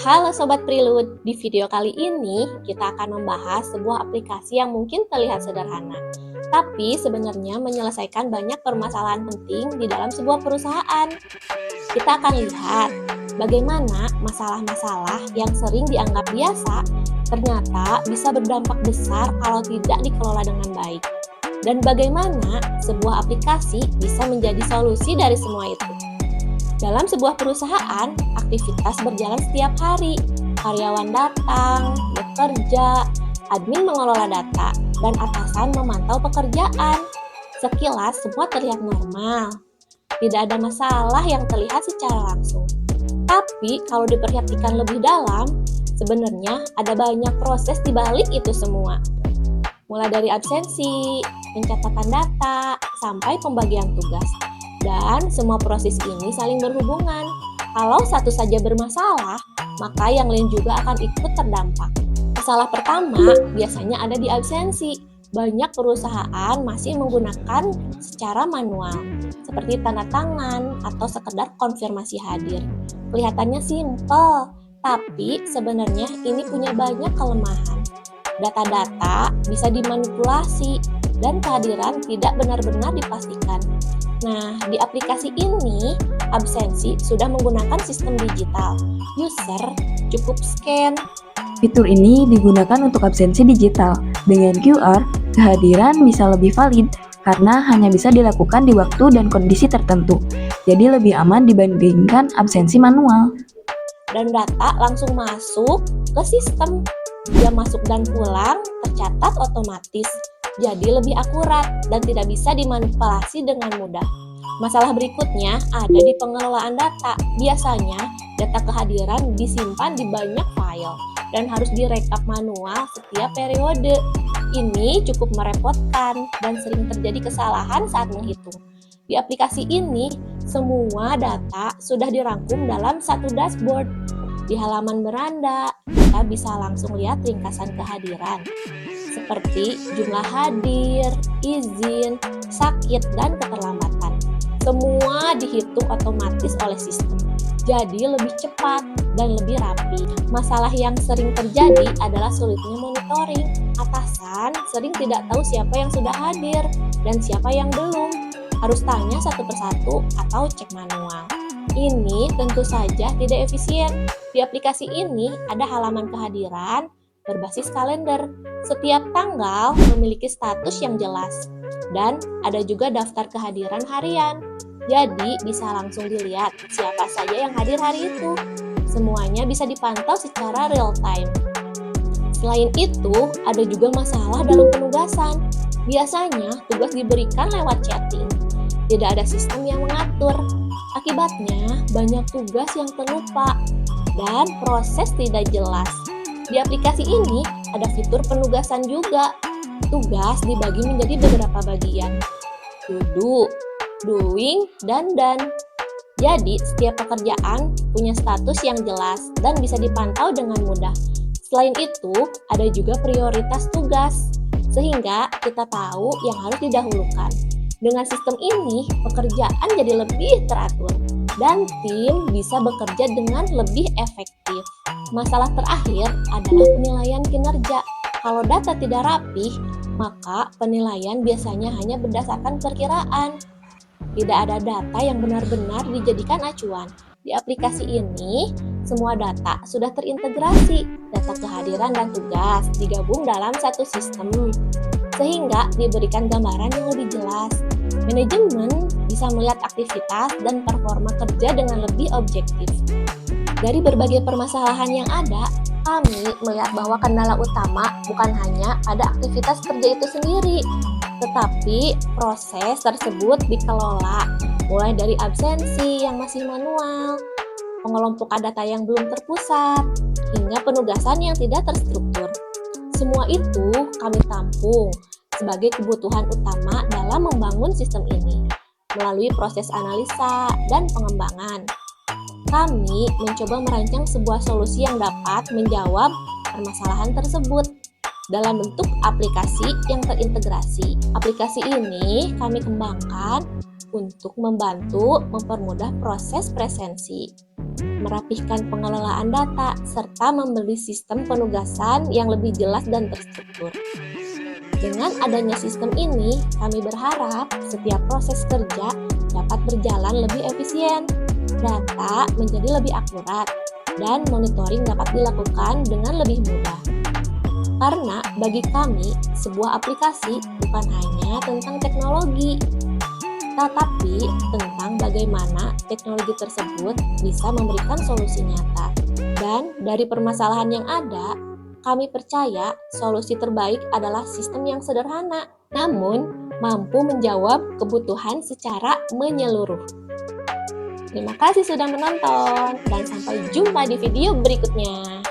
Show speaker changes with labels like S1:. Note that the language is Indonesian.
S1: Halo Sobat Prelude, di video kali ini kita akan membahas sebuah aplikasi yang mungkin terlihat sederhana, tapi sebenarnya menyelesaikan banyak permasalahan penting di dalam sebuah perusahaan. Kita akan lihat bagaimana masalah-masalah yang sering dianggap biasa ternyata bisa berdampak besar kalau tidak dikelola dengan baik. Dan bagaimana sebuah aplikasi bisa menjadi solusi dari semua itu. Dalam sebuah perusahaan, aktivitas berjalan setiap hari. Karyawan datang, bekerja, admin mengelola data, dan atasan memantau pekerjaan. Sekilas semua terlihat normal. Tidak ada masalah yang terlihat secara langsung. Tapi kalau diperhatikan lebih dalam, sebenarnya ada banyak proses di balik itu semua. Mulai dari absensi, pencatatan data, sampai pembagian tugas. Dan semua proses ini saling berhubungan. Kalau satu saja bermasalah, maka yang lain juga akan ikut terdampak. Masalah pertama biasanya ada di absensi. Banyak perusahaan masih menggunakan secara manual, seperti tanda tangan atau sekedar konfirmasi hadir. Kelihatannya simpel, tapi sebenarnya ini punya banyak kelemahan. Data-data bisa dimanipulasi dan kehadiran tidak benar-benar dipastikan. Nah, di aplikasi ini, absensi sudah menggunakan sistem digital. User cukup scan.
S2: Fitur ini digunakan untuk absensi digital. Dengan QR, kehadiran bisa lebih valid karena hanya bisa dilakukan di waktu dan kondisi tertentu. Jadi lebih aman dibandingkan absensi manual.
S1: Dan data langsung masuk ke sistem. Jam masuk dan pulang tercatat otomatis. Jadi lebih akurat dan tidak bisa dimanipulasi dengan mudah. Masalah berikutnya ada di pengelolaan data. Biasanya data kehadiran disimpan di banyak file dan harus direkap manual setiap periode. Ini cukup merepotkan dan sering terjadi kesalahan saat menghitung. Di aplikasi ini, semua data sudah dirangkum dalam satu dashboard. Di halaman beranda, kita bisa langsung lihat ringkasan kehadiran, seperti jumlah hadir, izin, sakit, dan keterlambatan. Semua dihitung otomatis oleh sistem, jadi lebih cepat dan lebih rapi. Masalah yang sering terjadi adalah sulitnya monitoring. Atasan sering tidak tahu siapa yang sudah hadir dan siapa yang belum. Harus tanya satu persatu atau cek manual. Ini tentu saja tidak efisien. Di aplikasi ini ada halaman kehadiran berbasis kalender. Setiap tanggal memiliki status yang jelas. Dan ada juga daftar kehadiran harian. Jadi bisa langsung dilihat siapa saja yang hadir hari itu. Semuanya bisa dipantau secara real time. Selain itu, ada juga masalah dalam penugasan. Biasanya tugas diberikan lewat chatting. Tidak ada sistem yang mengatur. Akibatnya, banyak tugas yang terlupa dan proses tidak jelas. Di aplikasi ini ada fitur penugasan juga. Tugas dibagi menjadi beberapa bagian. To do, doing, dan done. Jadi, setiap pekerjaan punya status yang jelas dan bisa dipantau dengan mudah. Selain itu, ada juga prioritas tugas, sehingga kita tahu yang harus didahulukan. Dengan sistem ini, pekerjaan jadi lebih teratur dan tim bisa bekerja dengan lebih efektif. Masalah terakhir adalah penilaian kinerja. Kalau data tidak rapih, maka penilaian biasanya hanya berdasarkan perkiraan. Tidak ada data yang benar-benar dijadikan acuan. Di aplikasi ini, semua data sudah terintegrasi. Data kehadiran dan tugas digabung dalam satu sistem, sehingga diberikan gambaran yang lebih jelas. Manajemen bisa melihat aktivitas dan performa kerja dengan lebih objektif. Dari berbagai permasalahan yang ada, kami melihat bahwa kendala utama bukan hanya pada aktivitas kerja itu sendiri, tetapi proses tersebut dikelola, mulai dari absensi yang masih manual, pengelompokan data yang belum terpusat, hingga penugasan yang tidak terstruktur. Semua itu kami tampung sebagai kebutuhan utama dalam membangun sistem ini. Melalui proses analisa dan pengembangan, kami mencoba merancang sebuah solusi yang dapat menjawab permasalahan tersebut dalam bentuk aplikasi yang terintegrasi. Aplikasi ini kami kembangkan untuk membantu mempermudah proses presensi, merapihkan pengelolaan data, serta memberi sistem penugasan yang lebih jelas dan terstruktur. Dengan adanya sistem ini, kami berharap setiap proses kerja dapat berjalan lebih efisien, data menjadi lebih akurat, dan monitoring dapat dilakukan dengan lebih mudah. Karena bagi kami, sebuah aplikasi bukan hanya tentang teknologi, tetapi tentang bagaimana teknologi tersebut bisa memberikan solusi nyata. Dan dari permasalahan yang ada, kami percaya solusi terbaik adalah sistem yang sederhana, namun mampu menjawab kebutuhan secara menyeluruh. Terima kasih sudah menonton, dan sampai jumpa di video berikutnya.